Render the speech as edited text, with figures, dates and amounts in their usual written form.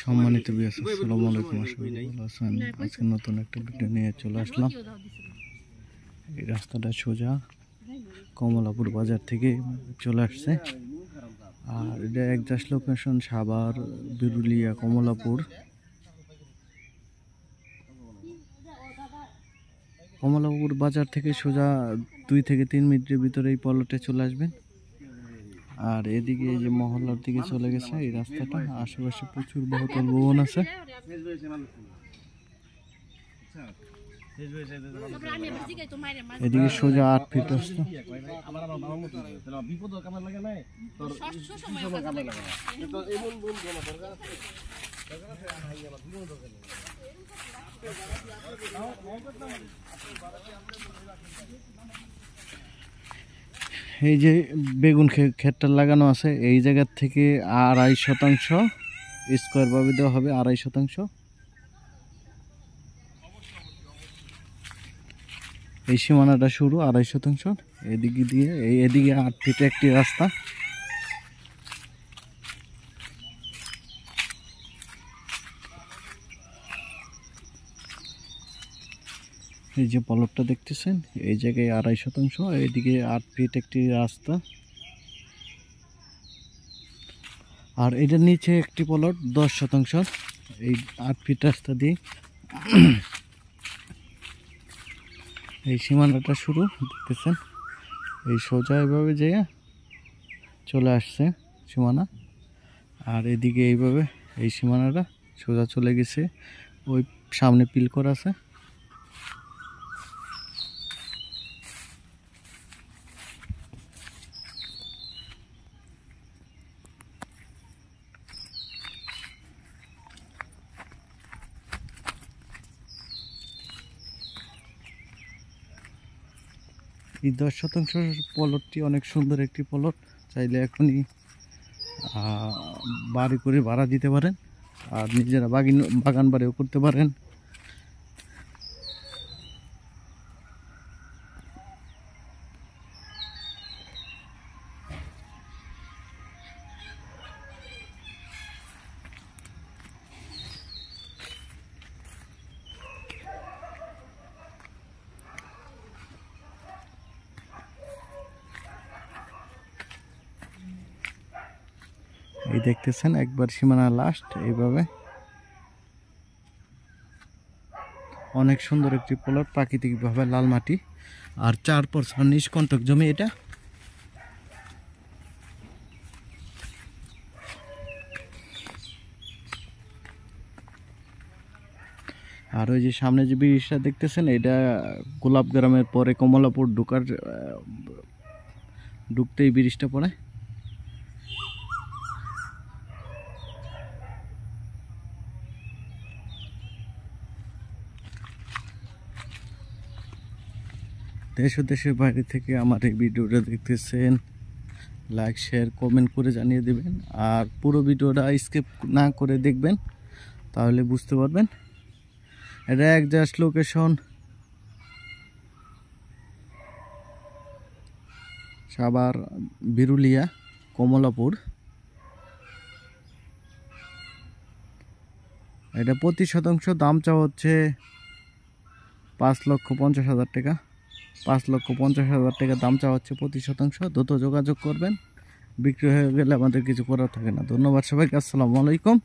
সম্মানিত ভিউয়ার্স, আসসালামু আলাইকুম। আশা করি ভালো আছেন। আজকে নতুন একটা ভিডিও নিয়ে চলে আসলাম। এই রাস্তাটা সোজা কমলাপুর বাজার থেকে চলে আসছে, আর এটা একজাস্ট লোকেশন সাভার, বিরুলিয়া, কমলাপুর। কমলাপুর বাজার থেকে সোজা 2 থেকে 3 মিনিটের ভিতরে এই পলটে চলে আসবেন। আর এদিকে এই যে মহল্লার দিকে চলে গেছে এই রাস্তাটা। আশেপাশে প্রচুর বহুতল ভবন আছে। এদিকে সোজা 8 ফিট রাস্তা। এই যে বেগুন ক্ষেতটা লাগানো আছে, এই জায়গা থেকে 2.5% স্কোয়ার ভাবে দেওয়া হবে। 2.5% এই সীমানাটা শুরু, 2.5%। এদিকে দিয়ে এদিকে 8 ফিট একটি রাস্তা। এই যে পলটটা দেখতেছেন, এই জায়গায় 2.5%, এইদিকে 8 ফিট একটি রাস্তা। আর এটার নিচে একটি পলট 10%, এই 8 ফিট রাস্তা দিয়ে এই সীমানাটা শুরু দেখতেছেন। এই সোজা এভাবে যেয়ে চলে আসছে সীমানা, আর এদিকে এইভাবে এই সীমানাটা সোজা চলে গেছে। ওই সামনে পিল করা আছে। এই 10% পলটটি অনেক সুন্দর একটি পলট। চাইলে এখনই বাড়ি করে ভাড়া দিতে পারেন, আর নিজেরা বাগান বাড়িও করতে পারেন। এই দেখতেছেন একবার সীমানা লাস্ট। এইভাবে অনেক সুন্দর একটি প্লট, প্রাকৃতিকভাবে লাল মাটি আর 4% নিষ্কণ্টক জমি এটা। আর ওই যে সামনে যে ব্রিজটা দেখতেছেন, এটা গোলাপ গ্রামের পরে কমলাপুর ঢুকতেই ব্রিজটা পড়ে। দেশ ও দেশের বাইরে থেকে আমার এই ভিডিওটা দেখতেছেন, লাইক শেয়ার কমেন্ট করে জানিয়ে দেবেন। আর পুরো ভিডিওটা স্কিপ না করে দেখবেন, তাহলে বুঝতে পারবেন। এটা একজাস্ট লোকেশন সাভার, বিরুলিয়া, কমলাপুর। এটা প্রতি শতাংশ দাম চাওয়া হচ্ছে 5,50,000 টাকা। 5,50,000 টাকা দাম চাওয়া হচ্ছে প্রতি শতাংশ। দ্রুত যোগাযোগ করবেন, বিক্রি হয়ে গেলে আমাদের কিছু করার থাকে না। ধন্যবাদ সবাইকে। আসসালামু আলাইকুম।